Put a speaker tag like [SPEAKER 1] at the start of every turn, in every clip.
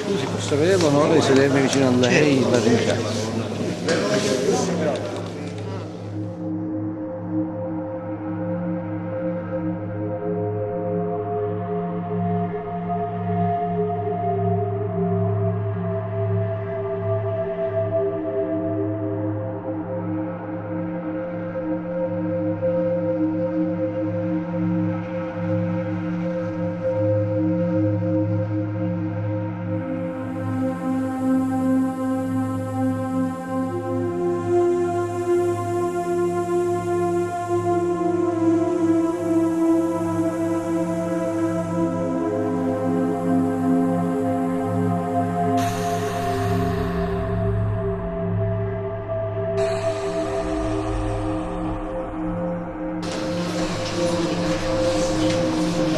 [SPEAKER 1] Scusi, posso avere l'onore di sedermi vicino a lei, la ringrazio.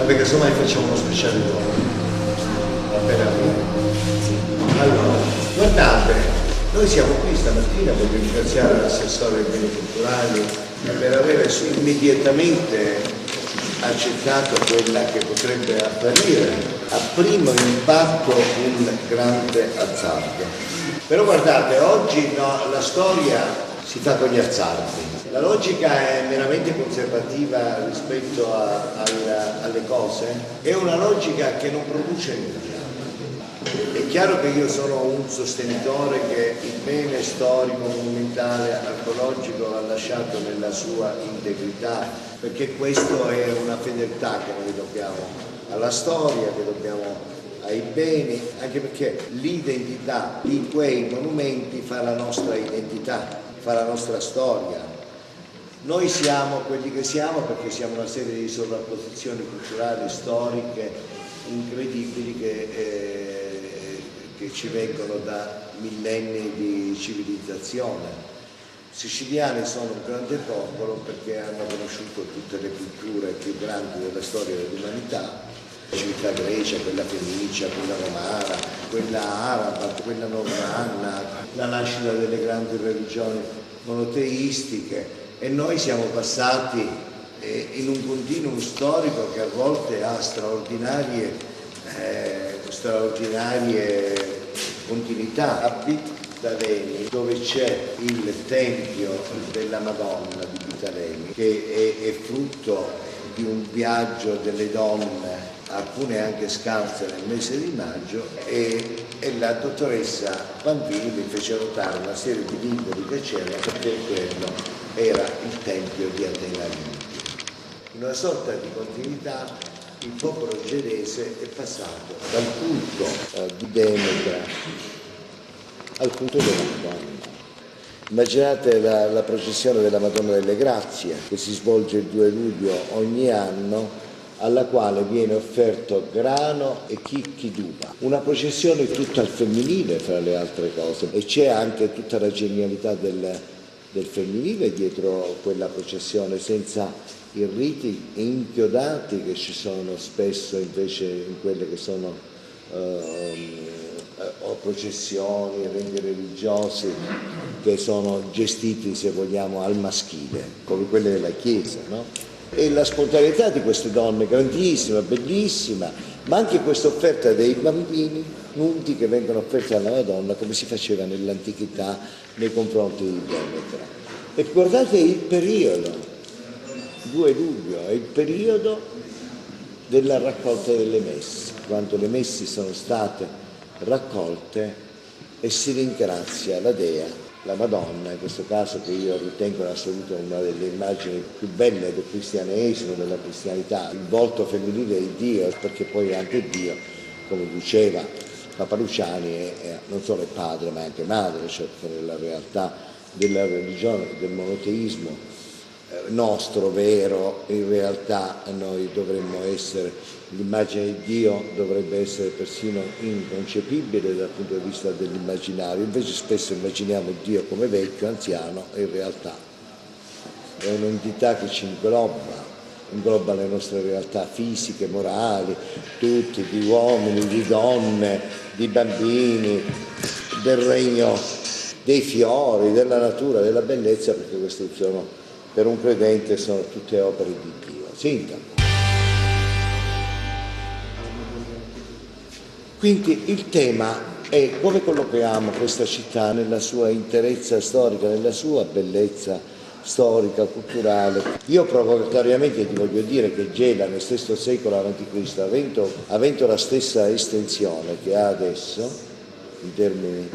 [SPEAKER 2] Perché insomma facciamo uno speciale dopo. Va bene? Allora, guardate, noi siamo qui stamattina, voglio ringraziare l'assessore dei beni culturali per aver immediatamente accettato quella che potrebbe apparire a primo impatto un grande azzardo. Però guardate, oggi la storia si fa con gli azzardi. La logica è meramente conservativa rispetto alle cose, è una logica che non produce nulla. È chiaro che io sono un sostenitore che il bene storico, monumentale, archeologico va lasciato nella sua integrità, perché questo è una fedeltà che noi dobbiamo alla storia, che dobbiamo ai beni, anche perché l'identità di quei monumenti fa la nostra identità, fa la nostra storia. Noi siamo quelli che siamo perché siamo una serie di sovrapposizioni culturali, storiche, incredibili che ci vengono da millenni di civilizzazione. I siciliani sono un grande popolo perché hanno conosciuto tutte le culture più grandi della storia dell'umanità, la civiltà grecia, quella fenicia, quella romana, quella araba, quella normanna, la nascita delle grandi religioni monoteistiche. E noi siamo passati in un continuum storico che a volte ha straordinarie continuità. A Bitalemi, dove c'è il tempio della Madonna di Bitalemi, che è frutto di un viaggio delle donne, alcune anche scalze nel mese di maggio, e la dottoressa Bambini mi fece notare una serie di vincoli che c'era, perché quello era il tempio di Atena Olimpia. In una sorta di continuità il popolo gedese è passato dal culto di Demetra al culto della Madonna. Immaginate la processione della Madonna delle Grazie, che si svolge il 2 luglio ogni anno, alla quale viene offerto grano e chicchi d'uva. Una processione tutta al femminile, fra le altre cose, e c'è anche tutta la genialità del femminile dietro quella processione, senza i riti inchiodati che ci sono spesso invece in quelle che sono processioni, eventi religiosi che sono gestiti, se vogliamo, al maschile, come quelle della Chiesa, no? E la spontaneità di queste donne, grandissima, bellissima, ma anche questa offerta dei bambini nudi che vengono offerti alla Madonna, come si faceva nell'antichità nei confronti di Demetra. E guardate il periodo, 2 luglio, è il periodo della raccolta delle messi, quando le messi sono state raccolte e si ringrazia la Dea, la Madonna, in questo caso, che io ritengo in assoluto una delle immagini più belle del cristianesimo, della cristianità, il volto femminile di Dio, perché poi anche Dio, come diceva Papa Luciani, è non solo è padre ma è anche madre, cioè nella realtà della religione, del monoteismo nostro vero, in realtà noi dovremmo essere, l'immagine di Dio dovrebbe essere persino inconcepibile dal punto di vista dell'immaginario, invece spesso immaginiamo Dio come vecchio, anziano, e in realtà è un'entità che ci ingloba le nostre realtà fisiche, morali, tutti, di uomini, di donne, di bambini, del regno dei fiori, della natura, della bellezza, perché questi sono, per un credente, sono tutte opere di Dio. Sinta. Quindi il tema è come collochiamo questa città nella sua interezza storica, nella sua bellezza storica, culturale. Io provocatoriamente ti voglio dire che Gela nel VI secolo a.C., avendo la stessa estensione che ha adesso in termini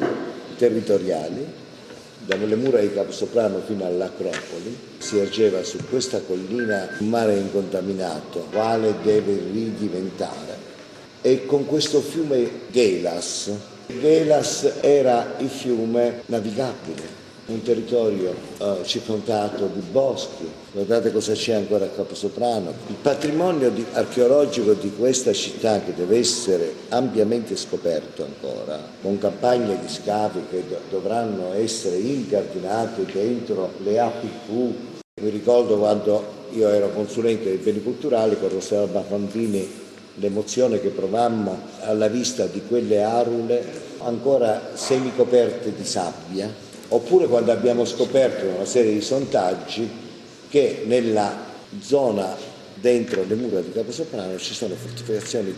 [SPEAKER 2] territoriali, dalle mura di Caposoprano fino all'Acropoli, si ergeva su questa collina un mare incontaminato, quale deve ridiventare. E con questo fiume Gelas era il fiume navigabile, un territorio circondato di boschi. Guardate cosa c'è ancora a Caposoprano. Il patrimonio archeologico di questa città, che deve essere ampiamente scoperto ancora, con campagne di scavi che dovranno essere incardinate dentro le APQ. Mi ricordo quando io ero consulente dei beni culturali con Rossella Bambini, l'emozione che provammo alla vista di quelle arule ancora semicoperte di sabbia, oppure quando abbiamo scoperto una serie di sondaggi che nella zona dentro le mura di Caposoprano ci sono fortificazioni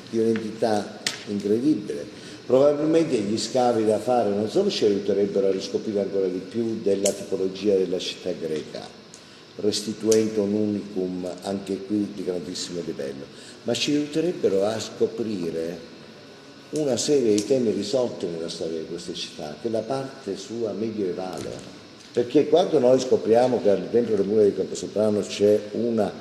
[SPEAKER 2] di un'entità incredibile. Probabilmente gli scavi da fare non solo ci aiuterebbero a riscoprire ancora di più della tipologia della città greca, restituendo un unicum anche qui di grandissimo livello, ma ci aiuterebbero a scoprire una serie di temi risolti nella storia di queste città, che è la parte sua medievale. Perché quando noi scopriamo che dentro le mura di Caposoprano c'è una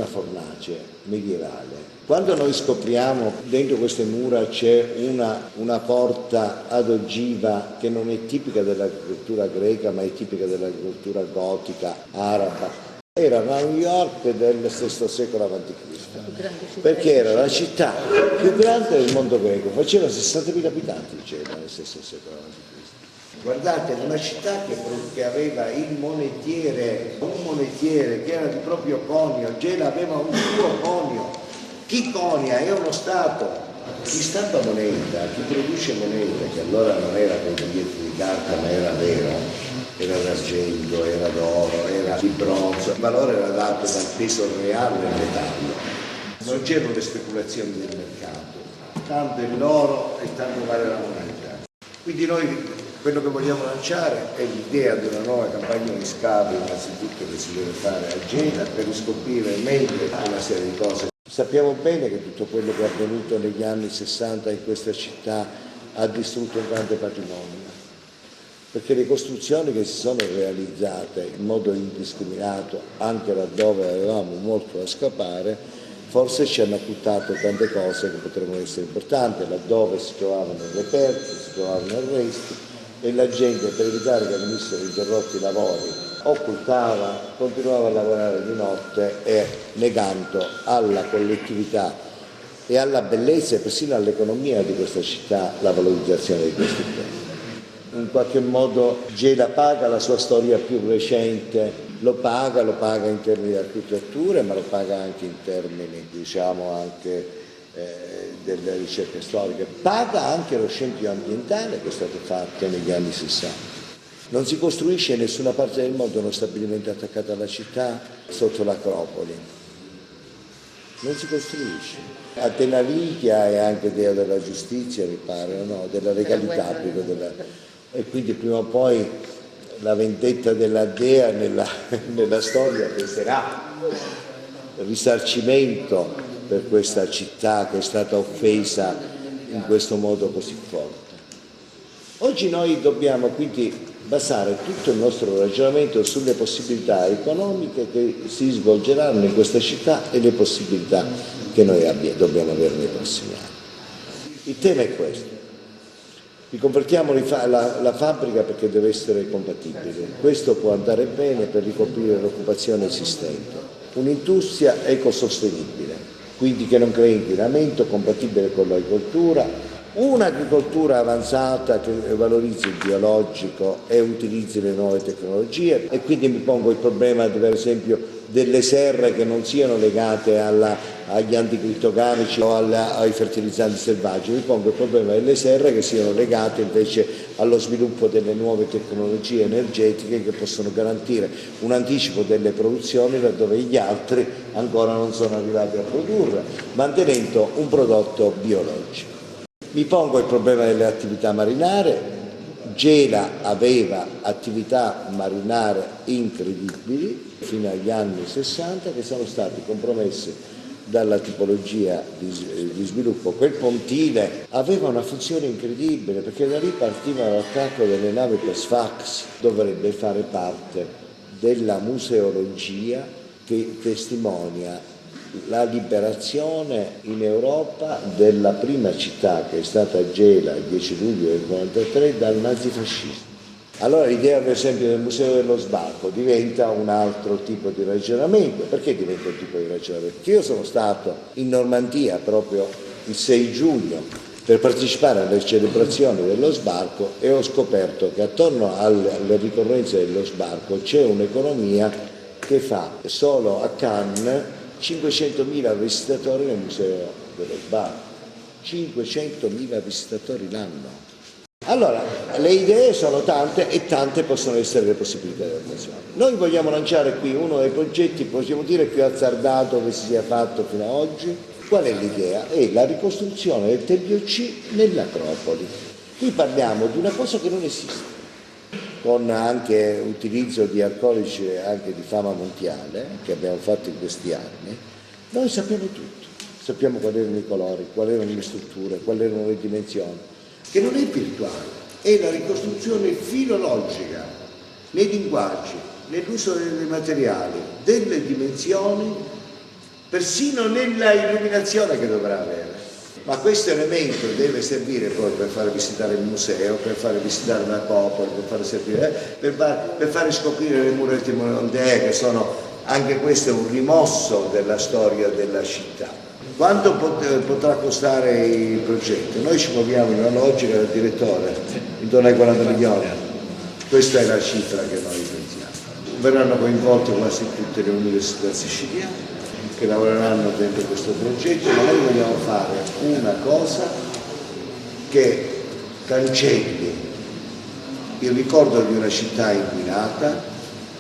[SPEAKER 2] fornace medievale, quando noi scopriamo dentro queste mura c'è una porta ad ogiva che non è tipica dell'agricoltura greca, ma è tipica dell'agricoltura gotica, araba, era New York del VI secolo a.C., perché era la città più grande del mondo greco, faceva 60.000 abitanti Gela nel VI secolo a.C. Guardate, una città che aveva un monetiere che era di proprio conio. Gela aveva un suo conio. Chi conia è uno Stato. Chi stampa moneta, chi produce moneta, che allora non era con biglietti di carta ma era vero, era d'argento, era d'oro, era di bronzo, il valore era dato dal peso reale del metallo. Non c'erano le speculazioni del mercato, tanto è l'oro e tanto vale la moneta. Quindi noi quello che vogliamo lanciare è l'idea di una nuova campagna di scavi, innanzitutto che si deve fare a Gela, per riscoprire meglio una serie di cose. Sappiamo bene che tutto quello che è avvenuto negli anni 60 in questa città ha distrutto un grande patrimonio, perché le costruzioni che si sono realizzate in modo indiscriminato, anche laddove avevamo molto da scapare, forse ci hanno occultato tante cose che potrebbero essere importanti, laddove si trovavano reperti, si trovavano arresti, e la gente, per evitare che venissero interrotti i lavori, occultava, continuava a lavorare di notte e negando alla collettività e alla bellezza e persino all'economia di questa città la valorizzazione di questi beni. In qualche modo Gela paga la sua storia più recente, lo paga in termini di architetture, ma lo paga anche in termini, diciamo, anche delle ricerche storiche, paga anche lo scempio ambientale che è stato fatto negli anni 60. Non si costruisce in nessuna parte del mondo uno stabilimento attaccato alla città sotto l'Acropoli. Non si costruisce. Atena Lichia è anche dea della giustizia, mi pare, no? Della legalità. E quindi prima o poi la vendetta della dea nella storia penserà risarcimento per questa città che è stata offesa in questo modo così forte. Oggi noi dobbiamo quindi basare tutto il nostro ragionamento sulle possibilità economiche che si svolgeranno in questa città e le possibilità che noi dobbiamo avere nei prossimi anni. Il tema è questo. Riconvertiamo la fabbrica perché deve essere compatibile. Questo può andare bene per ricoprire l'occupazione esistente. Un'industria ecosostenibile, quindi che non crei inquinamento, compatibile con l'agricoltura, un'agricoltura avanzata che valorizzi il biologico e utilizzi le nuove tecnologie, e quindi mi pongo il problema per esempio delle serre che non siano legate agli anticrittocamici o ai fertilizzanti selvaggi, mi pongo il problema delle serre che siano legate invece allo sviluppo delle nuove tecnologie energetiche che possono garantire un anticipo delle produzioni laddove gli altri ancora non sono arrivati a produrre, mantenendo un prodotto biologico. Mi pongo il problema delle attività marinare. Gela aveva attività marinare incredibili fino agli anni 60 che sono state compromesse dalla tipologia di sviluppo. Quel pontile aveva una funzione incredibile perché da lì partiva l'attacco delle navi per Sfax, dovrebbe fare parte della museologia che testimonia la liberazione in Europa della prima città che è stata Gela il 10 luglio del 1943 dal nazifascismo. Allora l'idea per esempio del Museo dello Sbarco diventa un altro tipo di ragionamento. Perché diventa un tipo di ragionamento? Perché io sono stato in Normandia proprio il 6 giugno per partecipare alle celebrazioni dello sbarco e ho scoperto che attorno alle ricorrenze dello sbarco c'è un'economia che fa solo a Cannes 500.000 visitatori nel Museo dello Sbarco, 500.000 visitatori l'anno. Allora, le idee sono tante e tante possono essere le possibilità di attuazione. Noi vogliamo lanciare qui uno dei progetti, possiamo dire, più azzardato che si sia fatto fino ad oggi. Qual è l'idea? È la ricostruzione del Tempio C nell'Acropoli. Qui parliamo di una cosa che non esiste, con anche utilizzo di alcolici anche di fama mondiale che abbiamo fatto in questi anni. Noi sappiamo tutto, sappiamo quali erano i colori, quali erano le strutture, quali erano le dimensioni, che non è virtuale, è la ricostruzione filologica nei linguaggi, nell'uso dei materiali, delle dimensioni, persino nella illuminazione che dovrà avere. Ma questo elemento deve servire poi per fare visitare il museo, per fare visitare l'Acropoli, per fare scoprire le mura timondee, che sono anche questo un rimosso della storia della città. Quanto potrà costare il progetto? Noi ci muoviamo in una logica del direttore, intorno ai 40 milioni. Questa è la cifra che noi pensiamo. Verranno coinvolte quasi tutte le università siciliane che lavoreranno dentro questo progetto, ma noi vogliamo fare una cosa che cancelli il ricordo di una città inquinata,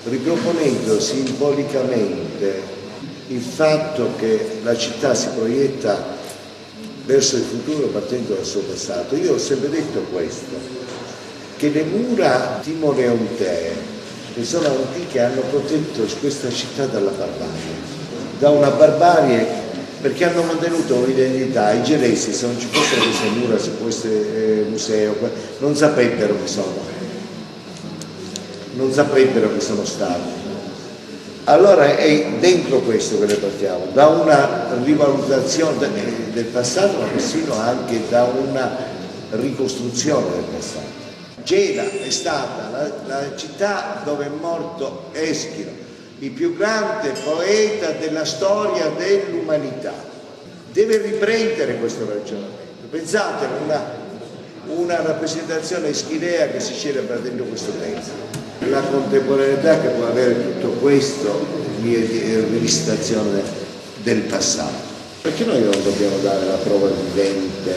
[SPEAKER 2] riproponendo simbolicamente il fatto che la città si proietta verso il futuro partendo dal suo passato. Io ho sempre detto questo, che le mura timoleontee, che sono antiche, hanno protetto questa città dalla barbarie. Da una barbarie perché hanno mantenuto un'identità. I gelesi, se non ci fossero queste mura su questo museo, non saprebbero che sono stati. Allora è dentro questo che noi partiamo, da una rivalutazione del passato, ma persino anche da una ricostruzione del passato. Gela è stata la città dove è morto Eschilo, il più grande poeta della storia dell'umanità. Deve riprendere questo ragionamento. Pensate a una rappresentazione eschilea che si celebra dentro questo tempo. La contemporaneità che può avere tutto questo di rivisitazione del passato. Perché noi non dobbiamo dare la prova vivente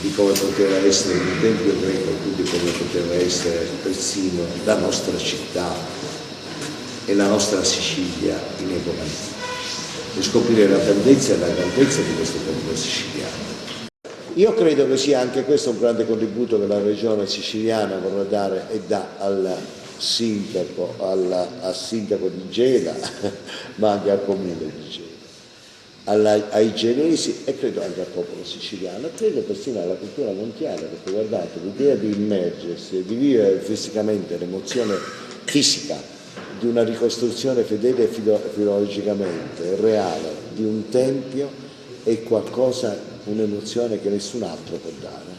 [SPEAKER 2] di come poteva essere il Tempio greco, quindi come poteva essere persino la nostra città e la nostra Sicilia in epoca antica, e scoprire la bellezza e la grandezza di questo popolo siciliano. Io credo che sia anche questo un grande contributo che la regione siciliana vorrà dare e dà al sindaco di Gela, ma anche al comune di Gela, ai gelesi e credo anche al popolo siciliano, e credo persino alla cultura mondiale, perché guardate, l'idea di immergersi e di vivere fisicamente l'emozione fisica di una ricostruzione fedele e filologicamente reale di un tempio è qualcosa, un'emozione che nessun altro può dare,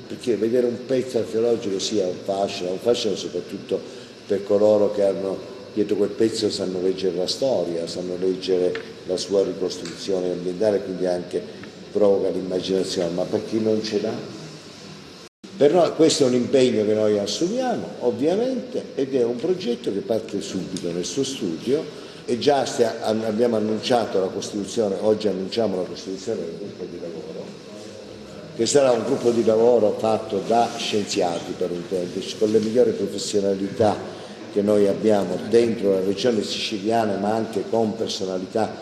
[SPEAKER 2] perché vedere un pezzo archeologico sia un fascino soprattutto per coloro che hanno dietro quel pezzo, sanno leggere la storia, sanno leggere la sua ricostruzione ambientale, quindi anche provoca l'immaginazione, ma per chi non ce l'ha? Per noi questo è un impegno che noi assumiamo ovviamente ed è un progetto che parte subito nel suo studio E già abbiamo annunciato la costituzione, oggi annunciamo la costituzione del gruppo di lavoro, che sarà un gruppo di lavoro fatto da scienziati, per intenderci, con le migliori professionalità che noi abbiamo dentro la regione siciliana, ma anche con personalità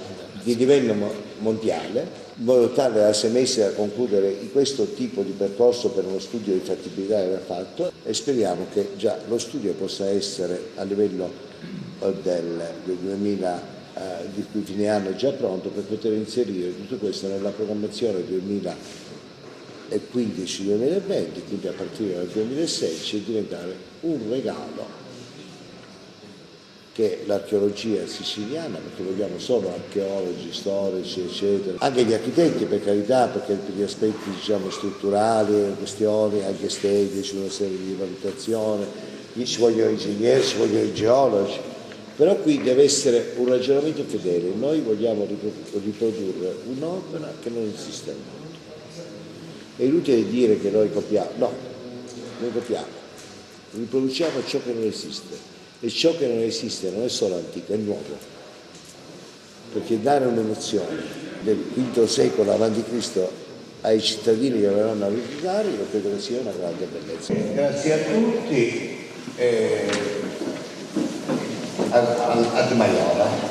[SPEAKER 2] di livello mondiale, in modo tale da 6 mesi da concludere questo tipo di percorso per uno studio di fattibilità che verrà fatto, e speriamo che già lo studio possa essere a livello del 2000, di cui fine anno è già pronto, per poter inserire tutto questo nella programmazione 2015-2020, quindi a partire dal 2016, e diventare un regalo che l'archeologia siciliana, perché vogliamo solo archeologi, storici, eccetera, anche gli architetti, per carità, perché per gli aspetti, diciamo, strutturali, questioni anche estetici, una serie di valutazioni, ci vogliono ingegneri, ci vogliono i geologi, però qui deve essere un ragionamento fedele. Noi vogliamo riprodurre un'opera che non esiste al mondo. È inutile dire che noi copiamo, no, noi copiamo, riproduciamo ciò che non esiste. E ciò che non esiste non è solo antico, è nuovo, perché dare un'emozione del V secolo a.C. ai cittadini che verranno a visitare, io credo che sia una grande bellezza. Grazie a tutti, ad Maiora.